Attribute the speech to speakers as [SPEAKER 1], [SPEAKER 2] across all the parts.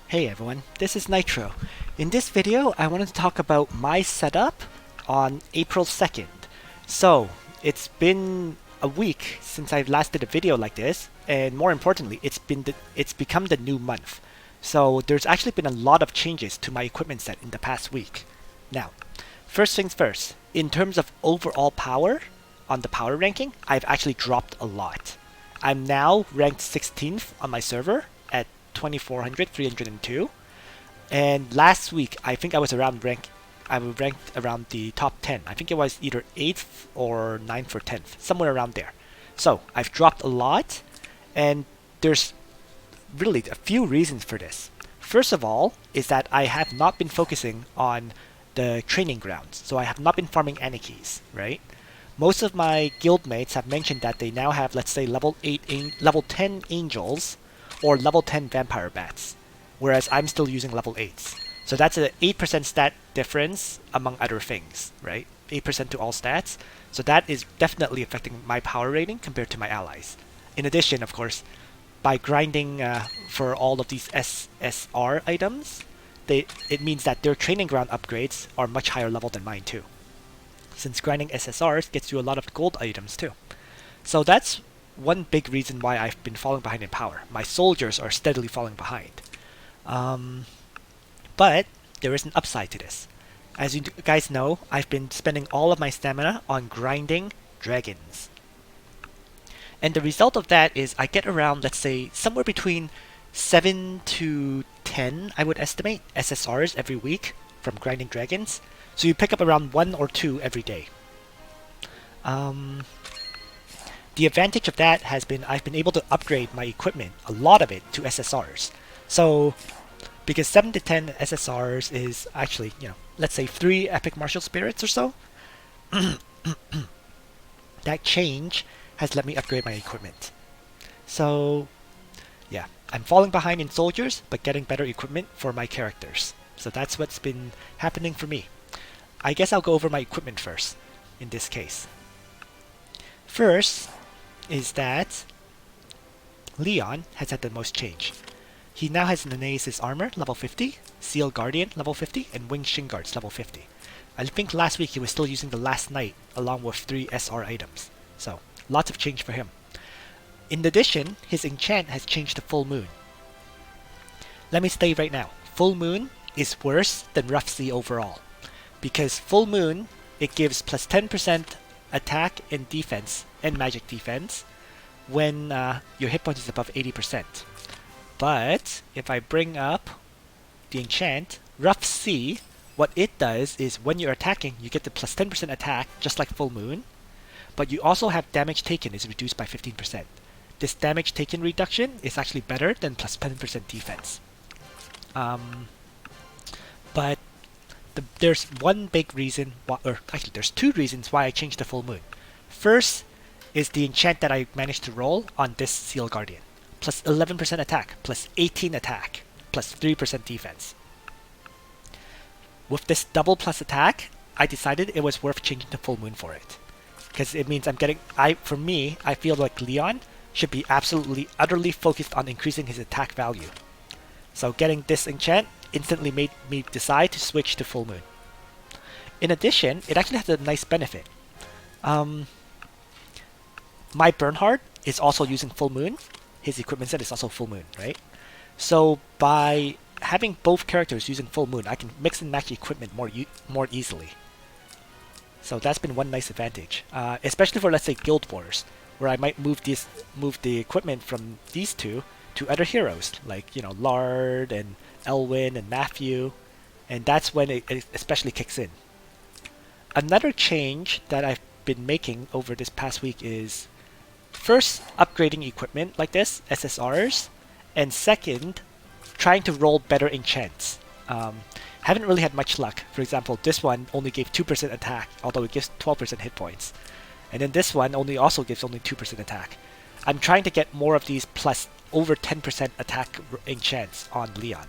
[SPEAKER 1] Hey everyone, this is Nitro. In this video, I wanted to talk about my setup on April 2nd. So, it's been a week since I've last did a video like this, and more importantly, it's become the new month. So, there's actually been a lot of changes to my equipment set in the past week. Now, first things first, in terms of overall power, on the power ranking, I've actually dropped a lot. I'm now ranked 16th on my server at 2400, 302. And last week, I think I was ranked around the top 10. I think it was either 8th or 9th or 10th, somewhere around there. So I've dropped a lot, and there's really a few reasons for this. First of all, is that I have not been focusing on the training grounds, so I have not been farming Anarchies, right? Most of my guildmates have mentioned that they now have, let's say, level 10 angels or level 10 vampire bats, whereas I'm still using level 8s. So that's an 8% stat difference among other things, right? 8% to all stats. So that is definitely affecting my power rating compared to my allies. In addition, of course, by grinding for all of these SSR items, it means that their training ground upgrades are much higher level than mine too, since grinding SSRs gets you a lot of gold items too. So that's one big reason why I've been falling behind in power. My soldiers are steadily falling behind. But there is an upside to this. As you guys know, I've been spending all of my stamina on grinding dragons. And the result of that is I get around, let's say, somewhere between 7 to 10, I would estimate, SSRs every week from grinding dragons. So you pick up around 1 or 2 every day. The advantage of that has been I've been able to upgrade my equipment, a lot of it, to SSRs. So, because 7 to 10 SSRs is actually, let's say 3 Epic Martial Spirits or so, that change has let me upgrade my equipment. So, yeah, I'm falling behind in soldiers, but getting better equipment for my characters. So that's what's been happening for me. I guess I'll go over my equipment first, in this case. First is that Leon has had the most change. He now has Nenesis armor, level 50, Seal Guardian, level 50, and Winged Shin Guards, level 50. I think last week he was still using the Last Knight along with 3 SR items. So, lots of change for him. In addition, his enchant has changed to Full Moon. Let me say right now, Full Moon is worse than Rough Sea overall. Because Full Moon, it gives plus 10% attack and defense and magic defense when your hit point is above 80%. But if I bring up the enchant, Rough Sea, what it does is when you're attacking, you get the plus 10% attack, just like Full Moon, but you also have damage taken is reduced by 15%. This damage taken reduction is actually better than plus 10% defense. But there's one big reason, or actually there's 2 reasons why I changed to Full Moon. First is the enchant that I managed to roll on this Seal Guardian. Plus 11% attack, plus 18 attack, plus 3% defense. With this double plus attack, I decided it was worth changing to Full Moon for it. Because it means for me, I feel like Leon should be absolutely, utterly focused on increasing his attack value. So getting this enchant instantly made me decide to switch to Full Moon. In addition, it actually has a nice benefit. My Bernhard is also using Full Moon. His equipment set is also Full Moon, right? So by having both characters using Full Moon, I can mix and match equipment more easily. So that's been one nice advantage, especially for, let's say, Guild Wars, where I might move the equipment from these two to other heroes like Lard and Elwyn and Matthew, and that's when it especially kicks in. Another change that I've been making over this past week is first upgrading equipment like this, SSRs, and second, trying to roll better enchants. Haven't really had much luck. For example, this one only gave 2% attack, although it gives 12% hit points. And then this one also gives only 2% attack. I'm trying to get more of these plus over 10% attack enchants on Leon,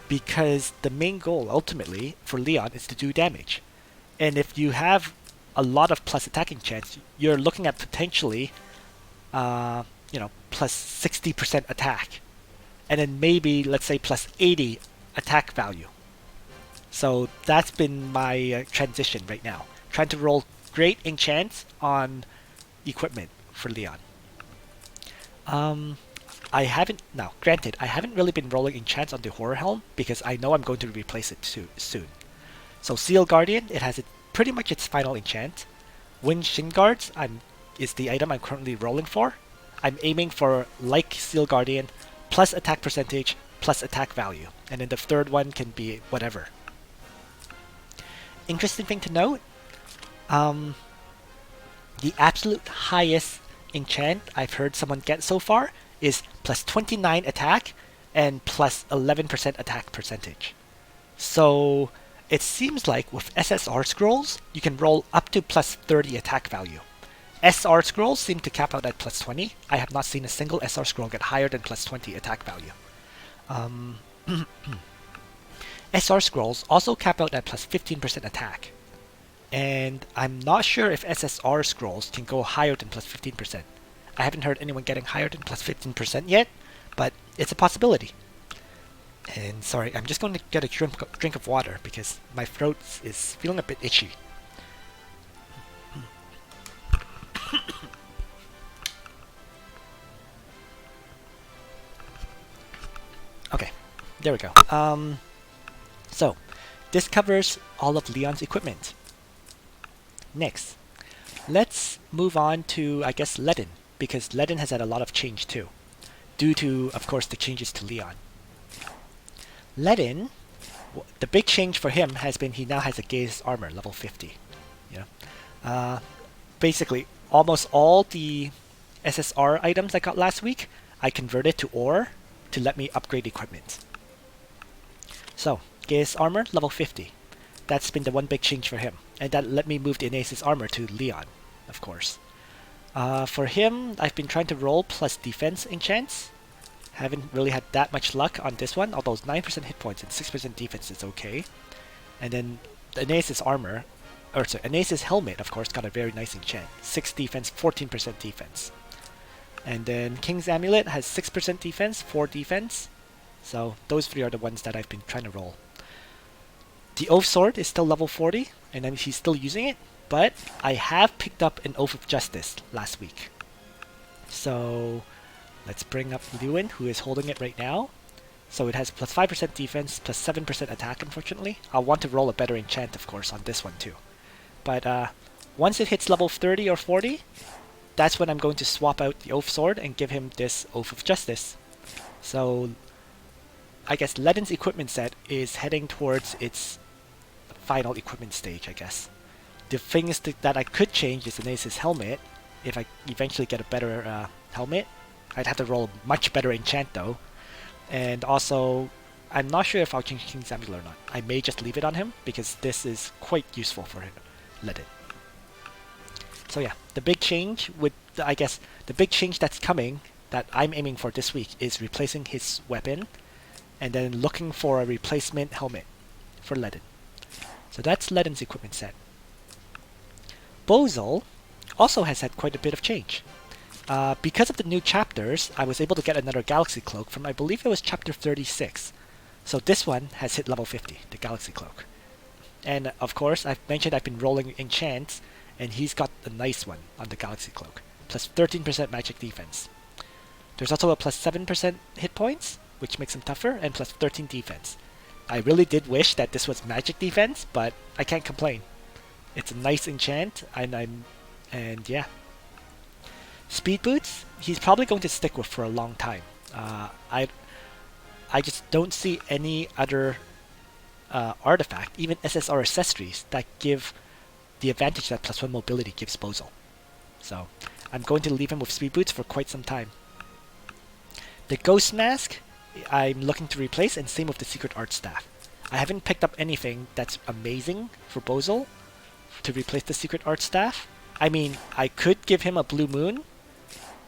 [SPEAKER 1] because the main goal ultimately for Leon is to do damage. And if you have a lot of plus attacking chance, you're looking at potentially plus 60% attack and then maybe, let's say, plus 80 attack value. So that's been my transition right now. Trying to roll great enchants on equipment for Leon. I haven't, now granted, I haven't really been rolling enchants on the Horror Helm because I know I'm going to replace it soon. So Seal Guardian, it has pretty much its final enchant. Wind Shin Guards is the item I'm currently rolling for. I'm aiming for, like Seal Guardian, plus attack percentage, plus attack value. And then the third one can be whatever. Interesting thing to note, the absolute highest enchant I've heard someone get so far is plus 29 attack and plus 11% attack percentage. So it seems like with SSR scrolls, you can roll up to plus 30 attack value. SR scrolls seem to cap out at plus 20. I have not seen a single SR scroll get higher than plus 20 attack value. SR scrolls also cap out at plus 15% attack. And I'm not sure if SSR scrolls can go higher than plus 15%. I haven't heard anyone getting higher than plus 15% yet, but it's a possibility. And sorry, I'm just going to get a drink of water because my throat is feeling a bit itchy. Okay, there we go. So, this covers all of Leon's equipment. Next, let's move on to, I guess, Ledin, because Ledin has had a lot of change too, due to, of course, the changes to Leon. Ledin, the big change for him has been he now has a Gaze armor, level 50. You know, basically, almost all the SSR items I got last week, I converted to ore to let me upgrade equipment. So, Gaze armor, level 50. That's been the one big change for him. And that let me move the Anasis armor to Leon, of course. For him, I've been trying to roll plus defense enchants. Haven't really had that much luck on this one, although 9% hit points and 6% defense is okay. And then the Anasis armor, or sorry, Anasis helmet, of course, got a very nice enchant. 6 defense, 14% defense. And then King's Amulet has 6% defense, 4 defense. So those three are the ones that I've been trying to roll. The Oath Sword is still level 40, and then he's still using it, but I have picked up an Oath of Justice last week. So let's bring up Lewin, who is holding it right now. So it has plus 5% defense, plus 7% attack, unfortunately. I'll want to roll a better enchant, of course, on this one too. But once it hits level 30 or 40, that's when I'm going to swap out the Oath Sword and give him this Oath of Justice. So I guess Ledin's equipment set is heading towards its final equipment stage, I guess. The things that I could change is Anasis helmet. If I eventually get a better helmet, I'd have to roll a much better enchant though. And also, I'm not sure if I'll change King's Amulet or not. I may just leave it on him because this is quite useful for him. Ledin. So yeah, the big change with, I guess, the big change that's coming that I'm aiming for this week is replacing his weapon and then looking for a replacement helmet for Ledin. So that's Ledin's equipment set. Basel also has had quite a bit of change. Because of the new chapters, I was able to get another Galaxy Cloak from, I believe it was chapter 36. So this one has hit level 50, the Galaxy Cloak. And of course, I've mentioned I've been rolling enchants, and he's got a nice one on the Galaxy Cloak. Plus 13% magic defense. There's also a plus 7% hit points, which makes him tougher, and plus 13 defense. I really did wish that this was magic defense, but I can't complain. It's a nice enchant, and yeah. Speed boots, he's probably going to stick with for a long time. I just don't see any other artifact, even SSR accessories, that give the advantage that plus 1 mobility gives Basel. So I'm going to leave him with speed boots for quite some time. The Ghost Mask, I'm looking to replace, and same with the Secret Art Staff. I haven't picked up anything that's amazing for Basel to replace the Secret Art Staff. I mean, I could give him a Blue Moon,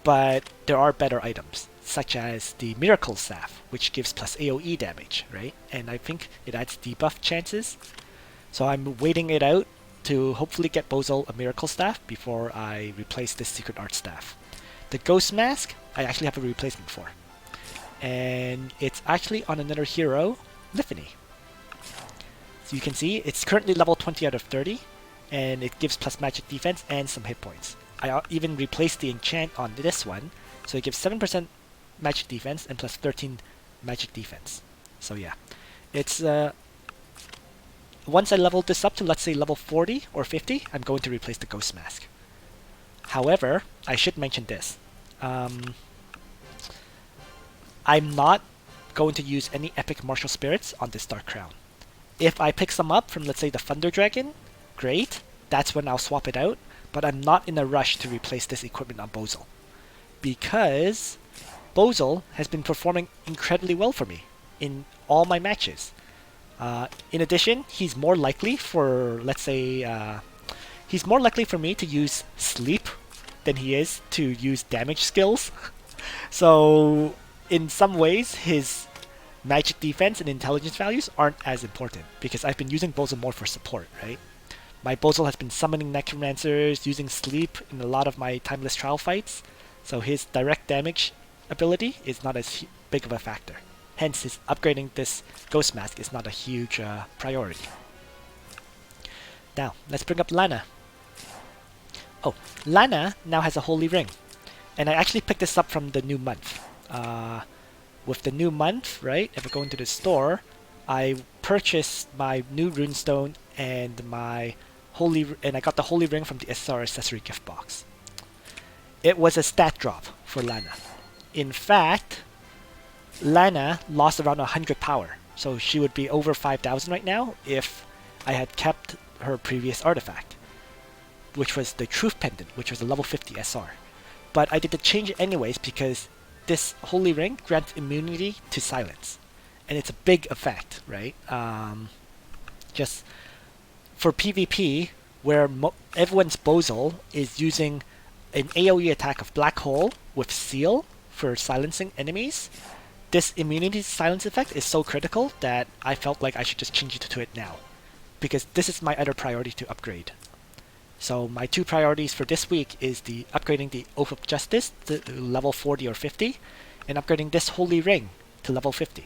[SPEAKER 1] but there are better items, such as the Miracle Staff, which gives plus AoE damage, right? And I think it adds debuff chances. So I'm waiting it out to hopefully get Basel a Miracle Staff before I replace this Secret Art Staff. The Ghost Mask, I actually have a replacement for. and it's actually on another hero, Liffany. So you can see it's currently level 20 out of 30, and it gives plus magic defense and some hit points. I even replaced the enchant on this one, so it gives 7% magic defense and plus 13 magic defense. So yeah, it's once I level this up to, let's say, level 40 or 50, I'm going to replace the Ghost Mask. However, I should mention this. I'm not going to use any epic martial spirits on this Dark Crown. If I pick some up from, let's say, the Thunder Dragon, great. That's when I'll swap it out. But I'm not in a rush to replace this equipment on Basel, because Basel has been performing incredibly well for me in all my matches. In addition, he's more likely for, let's say, he's more likely for me to use sleep than he is to use damage skills. So in some ways, his magic defense and intelligence values aren't as important, because I've been using Basel more for support, right? My Basel has been summoning Necromancers, using sleep in a lot of my Timeless Trial fights, so his direct damage ability is not as big of a factor. Hence, his upgrading this Ghost Mask is not a huge priority. Now, let's bring up Lana. Oh, Lana now has a Holy Ring, and I actually picked this up from the new month. With the new month, right, if I go into the store, I purchased my new runestone and I got the Holy Ring from the SSR accessory gift box. It was a stat drop for Lana. In fact, Lana lost around 100 power, so she would be over 5,000 right now if I had kept her previous artifact, which was the Truth Pendant, which was a level 50 SR. But I did the change anyways because this Holy Ring grants immunity to silence, and it's a big effect, right? Just for PvP, where everyone's Basel is using an AoE attack of Black Hole with Seal for silencing enemies, this immunity to silence effect is so critical that I felt like I should just change it to it now, because this is my other priority to upgrade. So my two priorities for this week is upgrading the Oath of Justice to level 40 or 50, and upgrading this Holy Ring to level 50.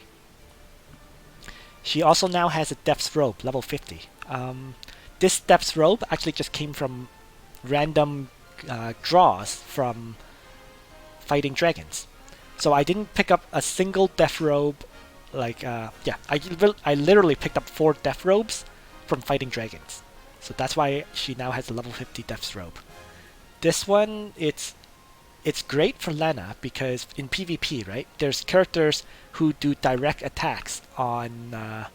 [SPEAKER 1] She also now has a Depth's Robe, level 50. This Depth's Robe actually just came from random draws from fighting dragons. So I didn't pick up a single Death Robe, I literally picked up 4 Death Robes from fighting dragons. So that's why she now has a level 50 Death's Robe. This one, it's great for Lana because in PvP, right, there's characters who do direct attacks on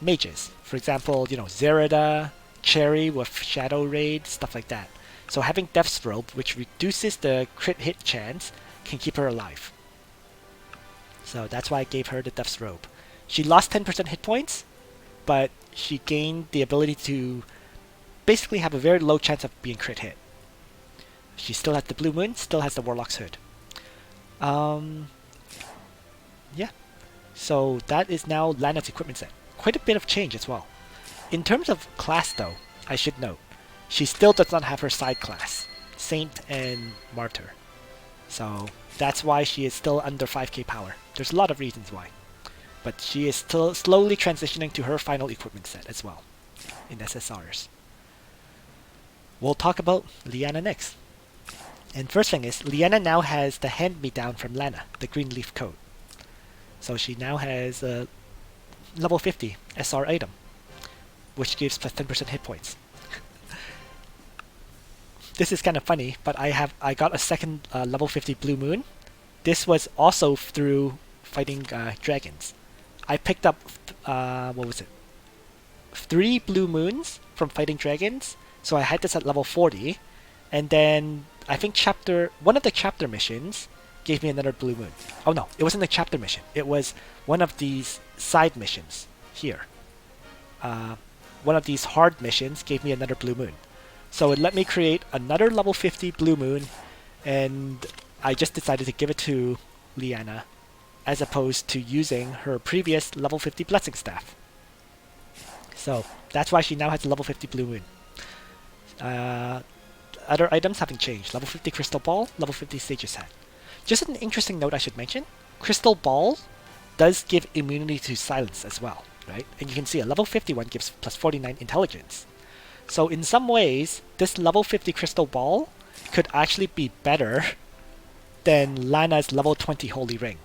[SPEAKER 1] mages. For example, Zerida, Cherry with Shadow Raid, stuff like that. So having Death's Robe, which reduces the crit hit chance, can keep her alive. So that's why I gave her the Death's Robe. She lost 10% hit points, but she gained the ability to basically have a very low chance of being crit hit. She still has the Blue Moon, still has the Warlock's Hood. Yeah. So that is now Lana's equipment set. Quite a bit of change as well. In terms of class though, I should note, she still does not have her side class, Saint and Martyr. So that's why she is still under 5k power. There's a lot of reasons why. But she is still slowly transitioning to her final equipment set as well, in SSRs. We'll talk about Liana next. And first thing is, Liana now has the hand-me-down from Lana, the green leaf coat. So she now has a level 50 SR item, which gives plus 10% hit points. This is kind of funny, but I got a second level 50 Blue Moon. This was also through fighting dragons. I picked up, 3 Blue Moons from fighting dragons, so I had this at level 40, and then I think one of the chapter missions gave me another Blue Moon. Oh no, it wasn't a chapter mission. It was one of these side missions here. One of these hard missions gave me another Blue Moon. So it let me create another level 50 Blue Moon, and I just decided to give it to Liana as opposed to using her previous level 50 Blessing Staff. So that's why she now has a level 50 Blue Moon. Other items haven't changed. Level 50 Crystal Ball, level 50 Sage's Hat. Just an interesting note I should mention. Crystal Ball does give immunity to silence as well, right? And you can see a level 51 gives plus 49 intelligence. So in some ways, this level 50 Crystal Ball could actually be better than Lana's level 20 Holy Ring,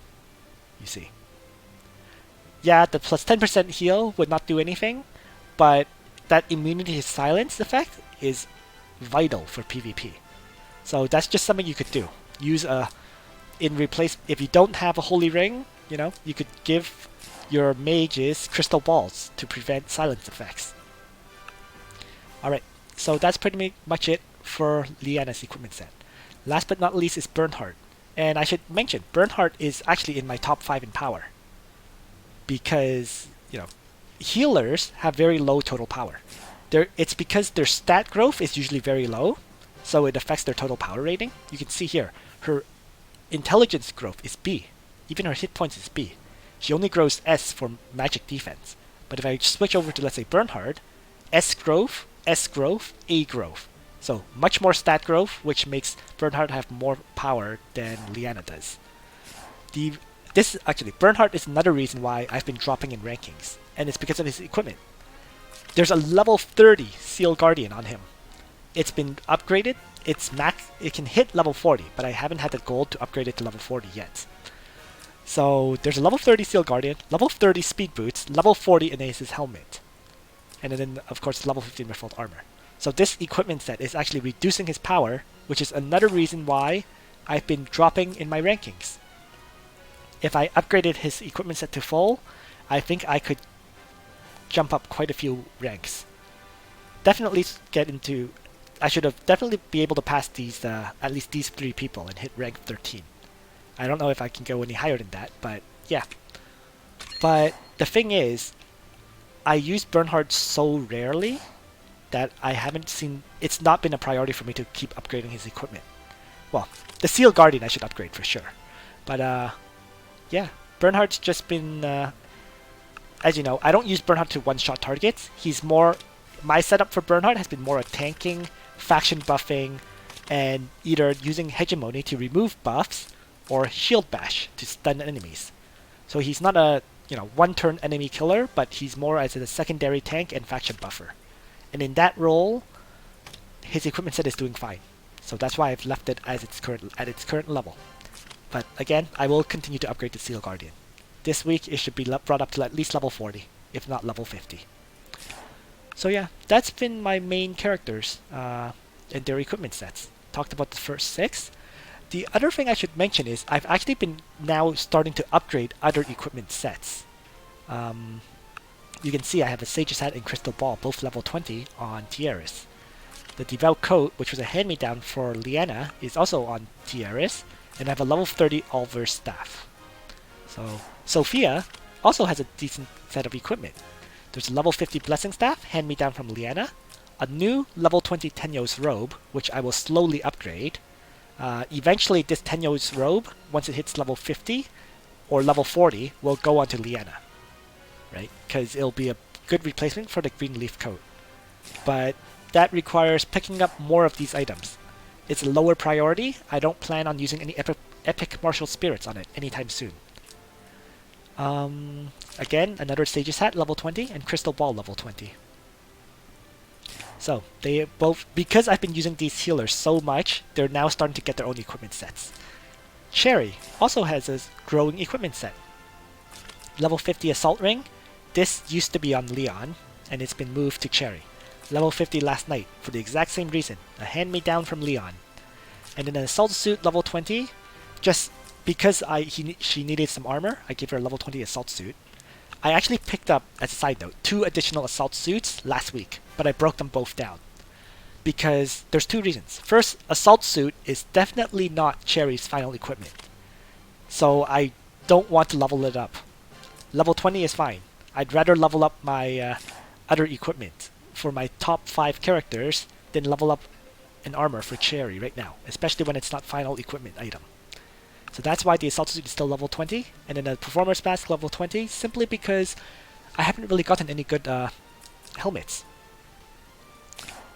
[SPEAKER 1] you see. Yeah, the plus 10% heal would not do anything, but that immunity to silence effect is vital for PvP. So that's just something you could do. Use in replace, if you don't have a Holy Ring, you know, you could give your mages Crystal Balls to prevent silence effects. Alright, so that's pretty much it for Liana's equipment set. Last but not least is Bernhardt. And I should mention, Bernhardt is actually in my top 5 in power. Because, you know, healers have very low total power. It's because their stat growth is usually very low, so it affects their total power rating. You can see here, her intelligence growth is B. Even her hit points is B. She only grows S for magic defense. But if I switch over to, let's say, Bernhardt, S growth, A growth. So much more stat growth, which makes Bernhardt have more power than Liana does. Bernhardt is another reason why I've been dropping in rankings, and it's because of his equipment. There's a level 30 Seal Guardian on him. It's been upgraded. It can hit level 40, but I haven't had the gold to upgrade it to level 40 yet. So there's a level 30 Seal Guardian, level 30 Speed Boots, level 40 Enace's Helmet, and then of course level 15 Refold Armor. So this equipment set is actually reducing his power, which is another reason why I've been dropping in my rankings. If I upgraded his equipment set to full, I think I could jump up quite a few ranks. Definitely I should have definitely be able to pass these, at least these 3 people and hit rank 13. I don't know if I can go any higher than that, but yeah. But the thing is, I use Bernhardt so rarely that it's not been a priority for me to keep upgrading his equipment. Well, the Seal Guardian I should upgrade for sure. But yeah, Bernhardt's just been, as you know, I don't use Bernhardt to one-shot targets. My setup for Bernhardt has been more a tanking, faction buffing, and either using Hegemony to remove buffs, or Shield Bash to stun enemies. So he's not a one-turn enemy killer, but he's more as a secondary tank and faction buffer. And in that role, his equipment set is doing fine. So that's why I've left it as at its current level. But again, I will continue to upgrade the Seal Guardian. This week it should be brought up to at least level 40, if not level 50. So yeah, that's been my main characters and their equipment sets. Talked about the first 6. The other thing I should mention is I've actually been now starting to upgrade other equipment sets. You can see I have a Sage's Hat and Crystal Ball, both level 20 on Tiaris. The Devout Coat, which was a hand-me-down for Liana, is also on Tiaris, and I have a level 30 Alver's Staff. So Sophia also has a decent set of equipment. There's a level 50 Blessing Staff, hand-me-down from Liana, a new level 20 Tenyo's Robe, which I will slowly upgrade. Eventually this Tenyo's Robe, once it hits level 50 or level 40, will go onto Liana, right? Because it'll be a good replacement for the Green Leaf Coat. But that requires picking up more of these items. It's a lower priority. I don't plan on using any epic martial spirits on it anytime soon. Again, another Sage's Hat level 20 and Crystal Ball level 20. So they both, because I've been using these healers so much, they're now starting to get their own equipment sets. Cherry also has a growing equipment set. Level 50 Assault Ring. This used to be on Leon, and it's been moved to Cherry. Level 50 Last Night, for the exact same reason. A hand-me-down from Leon. And then an Assault Suit level 20, just because she needed some armor, I gave her a level 20 Assault Suit. I actually picked up, as a side note, 2 additional Assault Suits last week, but I broke them both down. Because there's 2 reasons. First, Assault Suit is definitely not Cherry's final equipment. So I don't want to level it up. Level 20 is fine. I'd rather level up my other equipment for my top 5 characters than level up an armor for Cherry right now, especially when it's not final equipment item. So that's why the Assault Suit is still level 20, and then the Performer's Mask level 20, simply because I haven't really gotten any good helmets.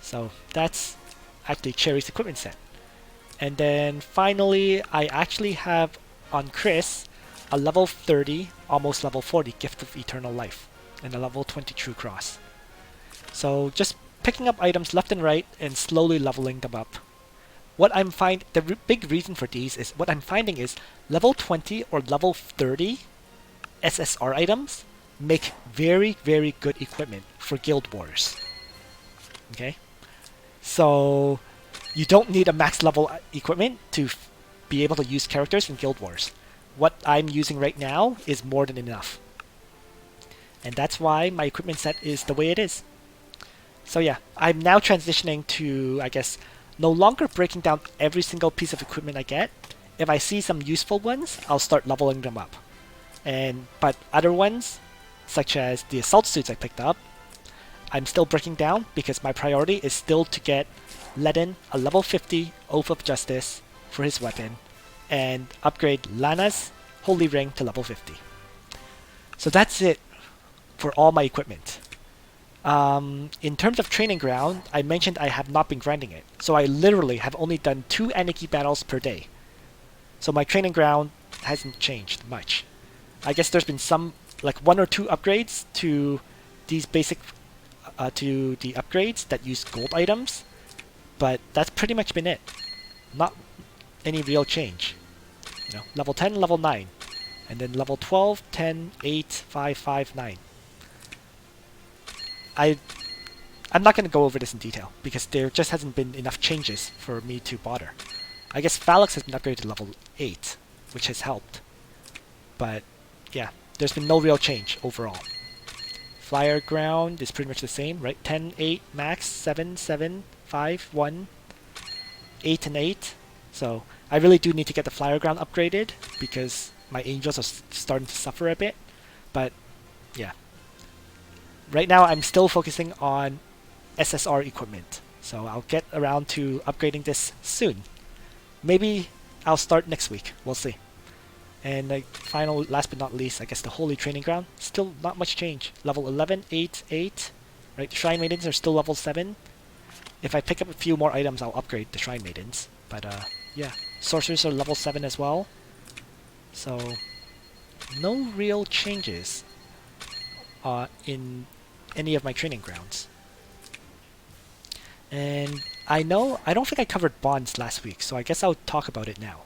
[SPEAKER 1] So that's actually Cherry's equipment set. And then finally, I actually have on Chris a level 30, almost level 40 Gift of Eternal Life, and a level 20 True Cross. So just picking up items left and right and slowly leveling them up. What I'm big reason for these is what I'm finding is level 20 or level 30 SSR items make very, very good equipment for Guild Wars. Okay? So you don't need a max level equipment to be able to use characters in Guild Wars. What I'm using right now is more than enough. And that's why my equipment set is the way it is. So yeah, I'm now transitioning to, I guess, no longer breaking down every single piece of equipment I get. If I see some useful ones, I'll start leveling them up. But other ones, such as the assault suits I picked up, I'm still breaking down because my priority is still to get Ledin a level 50 Oath of Justice for his weapon and upgrade Lana's Holy Ring to level 50. So that's it for all my equipment. In terms of training ground, I mentioned I have not been grinding it. So I literally have only done 2 Anarchy battles per day. So my training ground hasn't changed much. I guess there's been some, like 1 or 2 upgrades to these basic, to the upgrades that use gold items. But that's pretty much been it. Not any real change. You know, level 10, level 9. And then level 12, 10, 8, 5, 5, 9. I'm not going to go over this in detail, because there just hasn't been enough changes for me to bother. I guess Phalanx has been upgraded to level 8, which has helped. But, yeah, there's been no real change overall. Flyer ground is pretty much the same, right? 10, 8, max, 7, 7, 5, 1, 8 and 8. So, I really do need to get the flyer ground upgraded, because my angels are starting to suffer a bit. But, yeah. Right now, I'm still focusing on SSR equipment. So I'll get around to upgrading this soon. Maybe I'll start next week. We'll see. And last but not least, I guess the Holy Training Ground. Still not much change. Level 11, 8, 8. Right, the Shrine Maidens are still level 7. If I pick up a few more items, I'll upgrade the Shrine Maidens. But yeah, Sorcerers are level 7 as well. So, no real changes in any of my training grounds. And I don't think I covered Bonds last week, so I guess I'll talk about it now.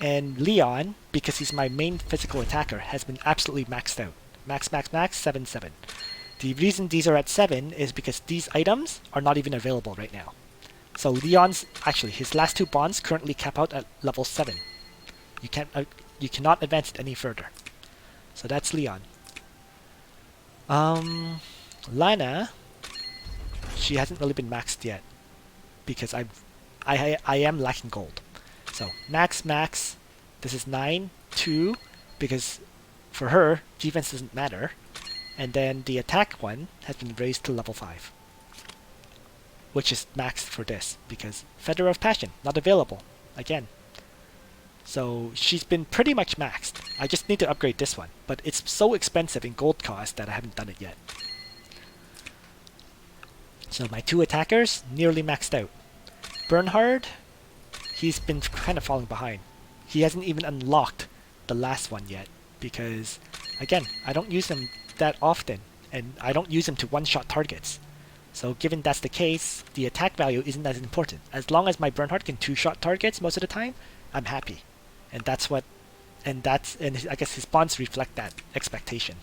[SPEAKER 1] And Leon, because he's my main physical attacker, has been absolutely maxed out. Max, 7, 7. The reason these are at 7 is because these items are not even available right now. So Leon's, actually, his last 2 bonds currently cap out at level 7. You cannot advance it any further. So that's Leon. Lana, she hasn't really been maxed yet, because I am lacking gold. So max, this is 9, 2, because for her, defense doesn't matter. And then the attack one has been raised to level 5, which is maxed for this, because Feather of Passion, not available, again. So she's been pretty much maxed. I just need to upgrade this one, but it's so expensive in gold cost that I haven't done it yet. So my 2 attackers, nearly maxed out. Bernhard, he's been kind of falling behind. He hasn't even unlocked the last one yet, because, again, I don't use him that often, and I don't use him to one-shot targets. So given that's the case, the attack value isn't as important. As long as my Bernhard can 2-shot targets most of the time, I'm happy. And I guess his bonds reflect that expectation.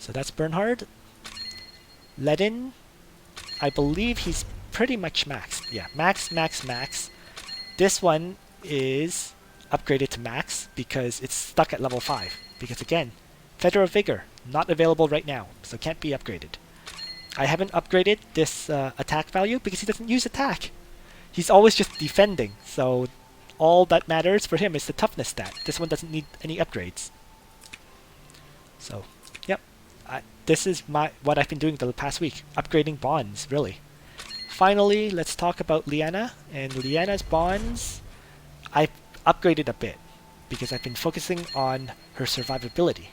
[SPEAKER 1] So that's Bernhard. Ledin, I believe he's pretty much maxed. Yeah, max. This one is upgraded to max because it's stuck at level 5. Because again, Feather of Vigor, not available right now, so can't be upgraded. I haven't upgraded this attack value because he doesn't use attack. He's always just defending, so all that matters for him is the toughness stat. This one doesn't need any upgrades. So, yep. This is what I've been doing the past week. Upgrading bonds, really. Finally, let's talk about Liana. And Liana's bonds, I've upgraded a bit because I've been focusing on her survivability.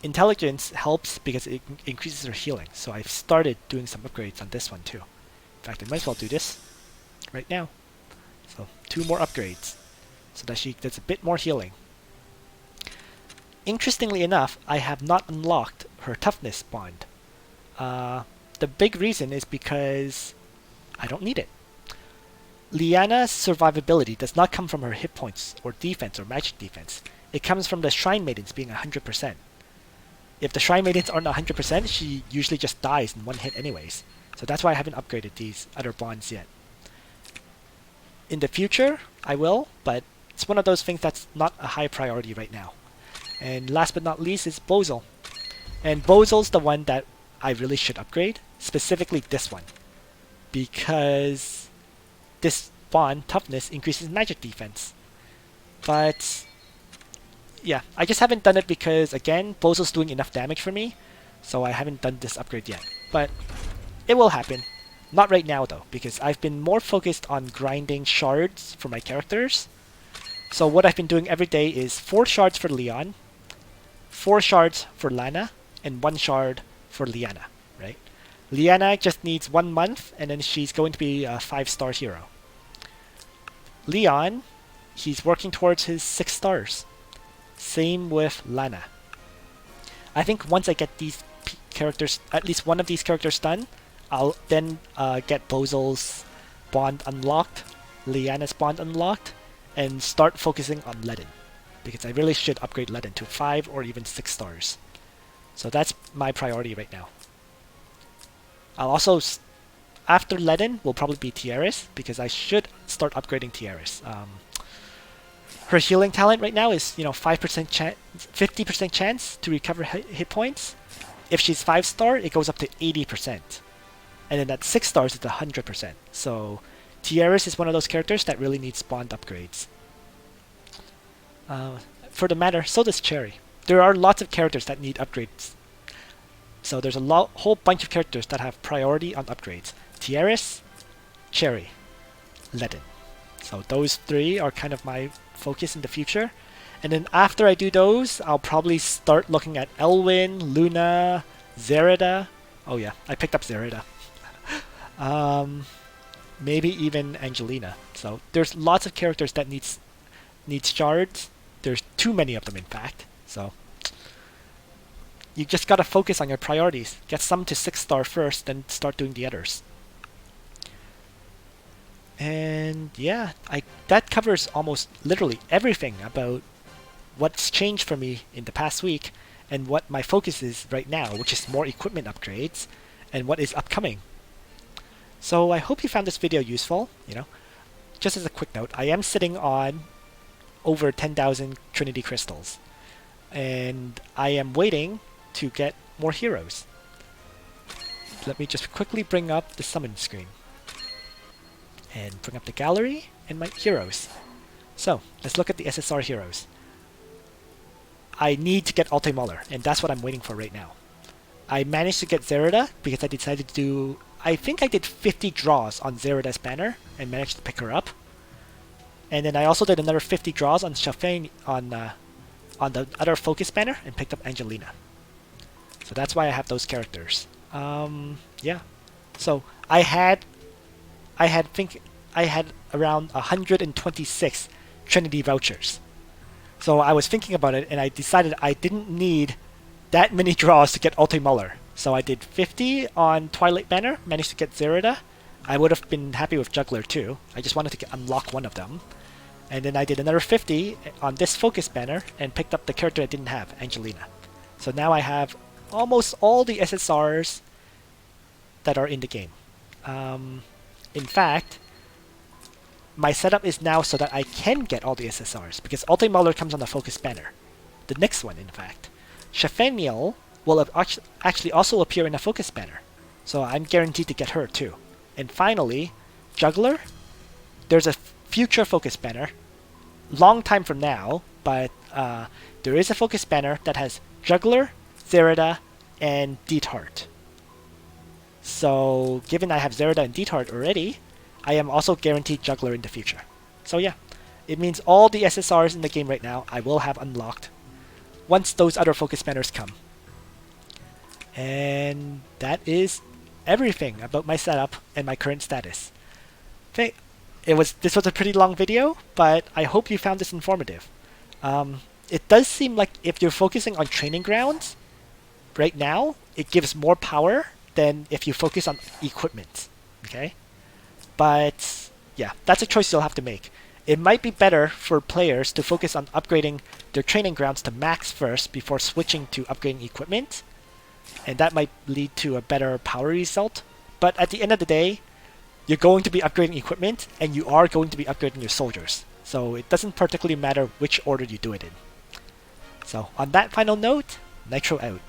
[SPEAKER 1] Intelligence helps because it increases her healing. So I've started doing some upgrades on this one too. In fact, I might as well do this right now. So 2 more upgrades so that she gets a bit more healing. Interestingly enough, I have not unlocked her toughness bond. The big reason is because I don't need it. Liana's survivability does not come from her hit points or defense or magic defense. It comes from the Shrine Maidens being 100%. If the Shrine Maidens aren't 100%, she usually just dies in one hit anyways. So that's why I haven't upgraded these other bonds yet. In the future, I will, but it's one of those things that's not a high priority right now. And last but not least is Basel. And Basel's the one that I really should upgrade, specifically this one. Because this bond, Toughness, increases magic defense. But yeah, I just haven't done it because, again, Basel's doing enough damage for me, so I haven't done this upgrade yet. But it will happen. Not right now, though, because I've been more focused on grinding shards for my characters. So what I've been doing every day is 4 shards for Leon, 4 shards for Lana, and 1 shard for Liana, right? Liana just needs 1 month, and then she's going to be a 5-star hero. Leon, he's working towards his 6 stars. Same with Lana. I think once I get these characters, at least one of these characters done, I'll then get Basel's bond unlocked, Liana's bond unlocked, and start focusing on Ledin. Because I really should upgrade Ledin to 5 or even 6 stars. So that's my priority right now. I'll also, after Ledin, will probably be Tiaris, because I should start upgrading Tiaris. Her healing talent right now is, 5% chance, 50% chance to recover hit points. If she's 5-star, it goes up to 80%. And then at 6 stars, it's 100%. So Tiaris is one of those characters that really needs bond upgrades. For the matter, so does Cherry. There are lots of characters that need upgrades. So there's a whole bunch of characters that have priority on upgrades. Tiaris, Cherry, Ledin. So those 3 are kind of my focus in the future. And then after I do those, I'll probably start looking at Elwyn, Luna, Zerida. Oh yeah, I picked up Zerida. Maybe even Angelina. So there's lots of characters that needs shards. There's too many of them, in fact. So you just gotta focus on your priorities. Get some to 6-star first, then start doing the others. And yeah, that covers almost literally everything about what's changed for me in the past week and what my focus is right now, which is more equipment upgrades and what is upcoming. So I hope you found this video useful. Just as a quick note, I am sitting on over 10,000 Trinity crystals, and I am waiting to get more heroes. Let me just quickly bring up the summon screen and bring up the gallery and my heroes. So let's look at the SSR heroes. I need to get Alte Muller, and that's what I'm waiting for right now. I managed to get Zerida because I decided to do, I think I did 50 draws on Zerida's banner and managed to pick her up. And then I also did another 50 draws on Shafane on the other focus banner and picked up Angelina. So that's why I have those characters. Yeah. So I had around 126 Trinity vouchers. So I was thinking about it, and I decided I didn't need that many draws to get Alte Muller. So I did 50 on Twilight Banner, managed to get Zerida. I would have been happy with Juggler too. I just wanted to unlock one of them. And then I did another 50 on this Focus Banner and picked up the character I didn't have, Angelina. So now I have almost all the SSRs that are in the game. In fact, my setup is now so that I can get all the SSRs, because Alte Muller comes on the Focus Banner. The next one, in fact. Shafaniel will actually also appear in a Focus Banner, so I'm guaranteed to get her too. And finally, Juggler. There's a future Focus Banner, long time from now, but there is a Focus Banner that has Juggler, Zerida, and Deethart. So, given I have Zerida and Deethart already, I am also guaranteed Juggler in the future. So yeah, it means all the SSRs in the game right now I will have unlocked once those other Focus Banners come. And that is everything about my setup and my current status. This was a pretty long video, but I hope you found this informative. it does seem like if you're focusing on training grounds right now, it gives more power than if you focus on equipment. Okay? But yeah, that's a choice you'll have to make. It might be better for players to focus on upgrading their training grounds to max first before switching to upgrading equipment, and that might lead to a better power result. But at the end of the day, you're going to be upgrading equipment, and you are going to be upgrading your soldiers. So it doesn't particularly matter which order you do it in. So on that final note, Nitro out.